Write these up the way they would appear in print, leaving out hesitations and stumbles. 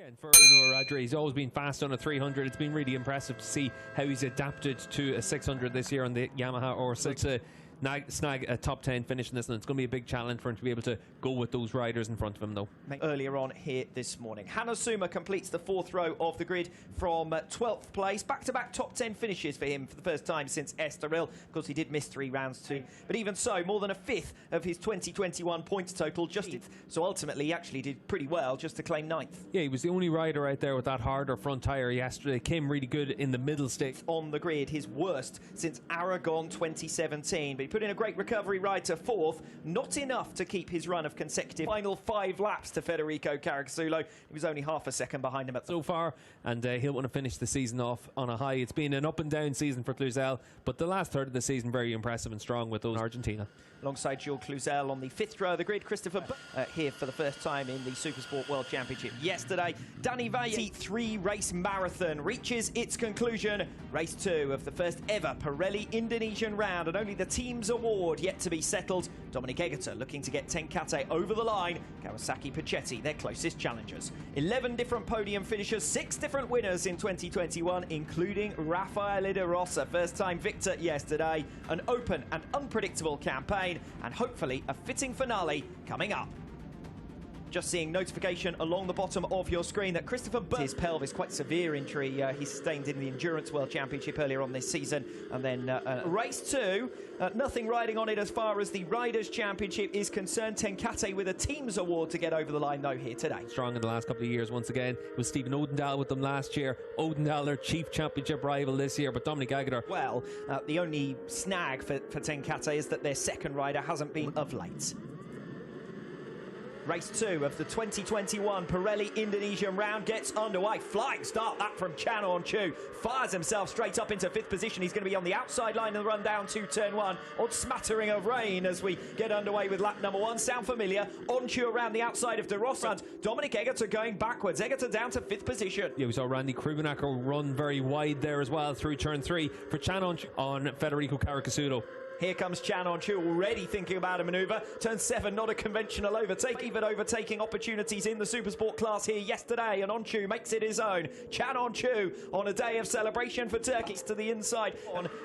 And for Radri, he's always been fast on a 300. It's been really impressive to see how he's adapted to a 600 this year on the Yamaha Orsa to snag a top 10 finish in this, and it's going to be a big challenge for him to be able to go with those riders in front of him, though. Earlier on here this morning, Hanosuma completes the 4th row of the grid from 12th place. Back-to-back top 10 finishes for him for the first time since Estoril. Of course, he did miss 3 rounds too, but even so, more than a 5th of his 2021 points total. So ultimately, he actually did pretty well just to claim 9th. Yeah, he was the only rider out there with that harder front tyre yesterday. Came really good in the middle stage. On the grid, his worst since Aragon 2017. But he put in a great recovery ride to 4th. Not enough to keep his run of consecutive final 5 laps to Federico Caricasulo. He was only half a second behind him so far, and he'll want to finish the season off on a high. It's been an up and down season for Cluzel, but the last third of the season very impressive and strong with those in Argentina. Alongside Jules Cluzel on the 5th row of the grid, Christopher here for the first time in the Supersport World Championship yesterday. Danny Valle 3-race marathon reaches its conclusion. Race 2 of the first ever Pirelli Indonesian round, and only the team's award yet to be settled. Dominic Egerter looking to get Tenkate over the line. Kawasaki Pacetti, their closest challengers. 11 different podium finishers, 6 different winners in 2021, including Raffaele de Rosa. First-time victor yesterday. An open and unpredictable campaign, and hopefully a fitting finale coming up. Just seeing notification along the bottom of your screen that Christopher burst his pelvis, quite severe injury he sustained in the Endurance World Championship earlier on this season. And then race 2, nothing riding on it as far as the Riders' Championship is concerned. Tenkate with a team's award to get over the line though here today. Strong in the last couple of years once again. With Stephen Odendaal with them last year. Odendaal their chief championship rival this year, but Dominic Egerter. Well, the only snag for Tenkate is that their second rider hasn't been of late. Race 2 of the 2021 Pirelli Indonesian round gets underway. Flying start that from Chan On-Chu. Fires himself straight up into 5th position. He's going to be on the outside line of the run down to turn 1. Odd smattering of rain as we get underway with lap number 1. Sound familiar? On-Chu around the outside of De Rosa. Dominic Egerter going backwards. Egerter down to 5th position. Yeah, we saw Randy Krubenacker run very wide there as well through turn 3 for Chan On-Chu on Federico Caricasulo. Here comes Chan On-Chu already thinking about a manoeuvre. Turn 7, not a conventional overtake. Even overtaking opportunities in the Supersport class here yesterday, and On-Chu makes it his own. Chan On-Chu on a day of celebration for Turkey to the inside.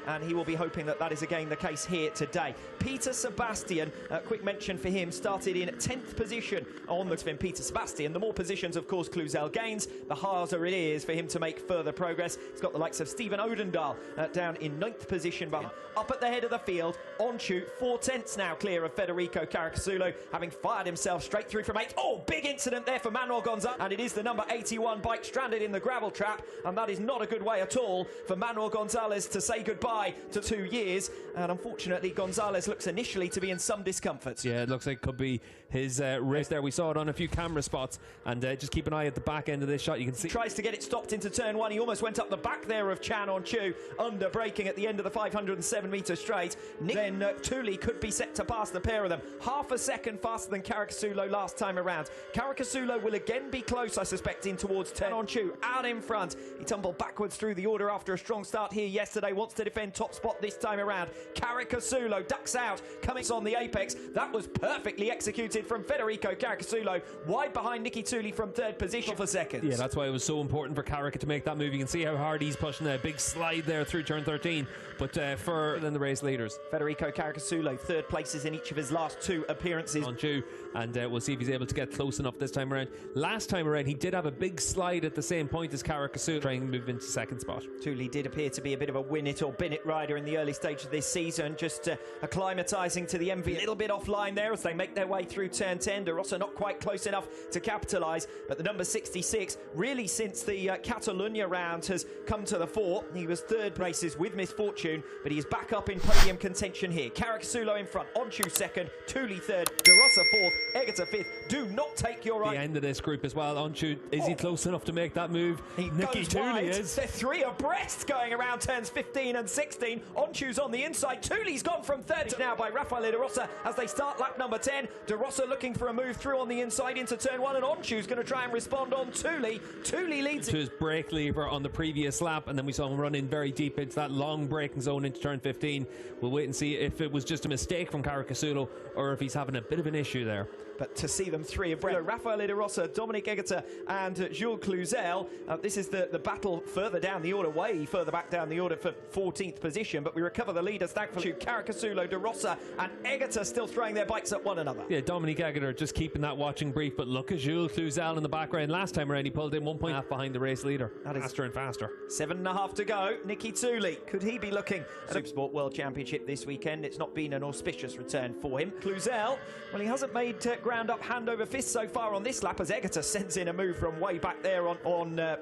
And he will be hoping that that is again the case here today. Peter Sebastian, quick mention for him, started in 10th position on the spin. Peter Sebastian, the more positions, of course, Cluzel gains, the harder it is for him to make further progress. He's got the likes of Stephen Odendaal down in 9th position, but up at the head of the field. On-Chu 4/10 now clear of Federico Caricasulo, having fired himself straight through from 8th. Oh, big incident there for Manuel Gonzalez, and it is the number 81 bike stranded in the gravel trap, and that is not a good way at all for Manuel Gonzalez to say goodbye to 2 years. And unfortunately, Gonzalez looks initially to be in some discomfort. Yeah, it looks like it could be his wrist there. We saw it on a few camera spots, and just keep an eye at the back end of this shot. You can see. Tries to get it stopped into turn 1. He almost went up the back there of Chan On-Chu, under braking at the end of the 507-metre straight. Then Thule could be set to pass the pair of them. Half a second faster than Caricasulo last time around. Caricasulo will again be close, I suspect, in towards turn. On-Chu out in front. He tumbled backwards through the order after a strong start here yesterday. Wants to defend top spot this time around. Caricasulo ducks out, coming on the apex. That was perfectly executed from Federico Caricasulo. Wide behind Nicky Thule from 3rd position for seconds. Yeah, that's why it was so important for Carica to make that move. You can see how hard he's pushing a big slide there through turn 13. But for the race leaders, Federico Caricasulo, 3rd places in each of his last 2 appearances. On-Chu, and we'll see if he's able to get close enough this time around. Last time around, he did have a big slide at the same point as Caricasulo, trying to move into 2nd spot. Thule did appear to be a bit of a win it or bin it rider in the early stage of this season, just acclimatising to the MV. A little bit offline there as they make their way through turn 10. De Rosa not quite close enough to capitalise, but the number 66, really since the Catalunya round, has come to the fore. He was 3rd races with misfortune, but he is back up in podium contention here. Caricasulo in front, On-Chu 2nd, Thule 3rd, De Rosa 4th, Egerter 5th. Do not take your right. The end of this group as well. On-Chu, is he close enough to make that move? Nicky Thule is. They're 3 abreast going around turns 15 and 16. On-Chu's on the inside. Thule's gone from 3rd now by Raffaele de Rosa as they start lap number 10. De Rosa looking for a move through on the inside into turn 1, and On-Chu's going to try and respond on Thule. Thule leads to his brake lever on the previous lap, and then we saw him run in very deep into that long braking zone into turn 15. We'll wait wait and see if it was just a mistake from Caricasulo or if he's having a bit of an issue there. But to see them three of Rafael de Rosa, Dominic Egerter and Jules Cluzel, this is the battle further down the order, way further back down the order for 14th position, but we recover the leaders thankfully. Caricasulo, de Rosa and Egerter still throwing their bikes at one another. Yeah, Dominic Egerter just keeping that watching brief, but look at Jules Cluzel in the background. Last time around he pulled in 1.5 behind the race leader. That is faster and faster. 7.5 to go. Nicky Tooley, could he be looking at a Supersport World Championship this weekend? It's not been an auspicious return for him. Cluzel, well, he hasn't made ground up hand over fist so far on this lap as Egerter sends in a move from way back there on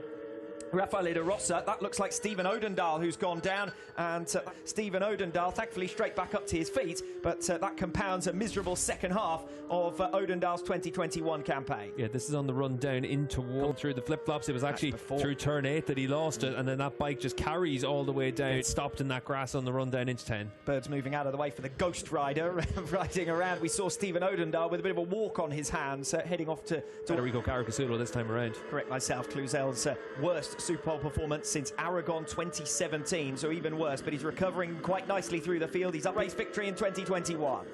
Rafael de Rosa. That looks like Stephen Odendahl who's gone down, and Stephen Odendahl thankfully straight back up to his feet, but that compounds a miserable second half of Odendahl's 2021 campaign. Yeah, this is on the run down into wall through the flip-flops. It was actually through turn 8 that he lost it, and then that bike just carries all the way down. It stopped in that grass on the run down into 10. Birds moving out of the way for the Ghost Rider riding around. We saw Stephen Odendahl with a bit of a walk on his hands heading off to Federico Caricasulo this time around. Correct myself, Cluzel's worst Superpole performance since Aragon 2017, so even worse, but he's recovering quite nicely through the field. He's up race victory in 2021.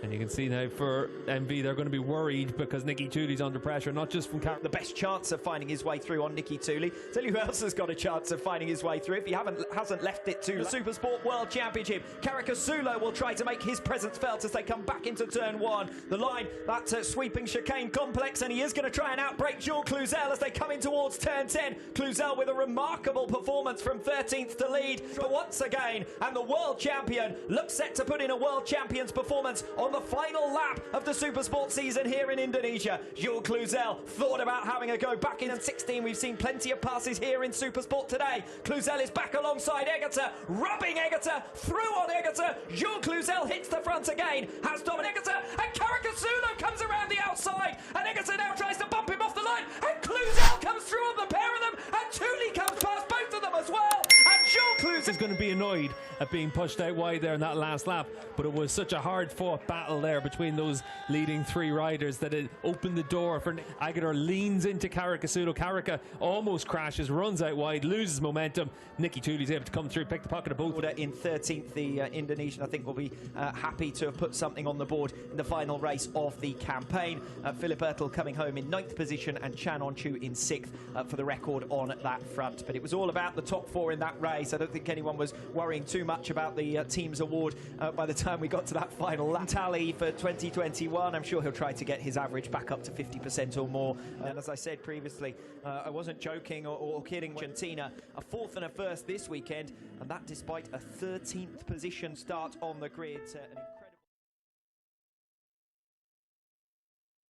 And you can see now for MV, they're going to be worried because Nicky Tooley's under pressure, not just from the best chance of finding his way through on Nicky Tooley. Tell you who else has got a chance of finding his way through if he hasn't left it to the Supersport World Championship. Caricasulo will try to make his presence felt as they come back into turn 1. The line, that sweeping chicane complex, and he is going to try and outbrake Jules Cluzel as they come in towards turn 10. Cluzel with a remarkable performance from 13th to lead, but once again, and the world champion looks set to put in a world champion's performance on the final lap of the Supersport season here in Indonesia. Jules Cluzel thought about having a go back in 16. We've seen plenty of passes here in Supersport today. Cluzel is back alongside Egerter, rubbing Egerter, through on Egerter. Jules Cluzel hits the front again, has Dominic Egerter, and Caricasulo comes around the outside, and Egerter now tries to bump him off the line, and Cluzel comes through on the pair of them, and Tooley comes past both of them as well, and Jules Cluzel is going to be annoyed at being pushed out wide there in that last lap, but it was such a hard-fought battle there between those leading three riders that it opened the door for Egerter. Leans into Caricasulo. Carica almost crashes, runs out wide, loses momentum. Nicky Tooley's able to come through, pick the pocket of both. In 13th, the Indonesian, I think, will be happy to have put something on the board in the final race of the campaign. Philip Ertl coming home in 9th position and Chan On-Chu in 6th for the record on that front. But it was all about the top 4 in that race. I don't think anyone was worrying too much about the team's award by the time we got to that final lap tally for 2021. I'm sure he'll try to get his average back up to 50% or more. And as I said previously, I wasn't joking or kidding. Argentina, a 4th and a 1st this weekend, and that despite a 13th position start on the grid.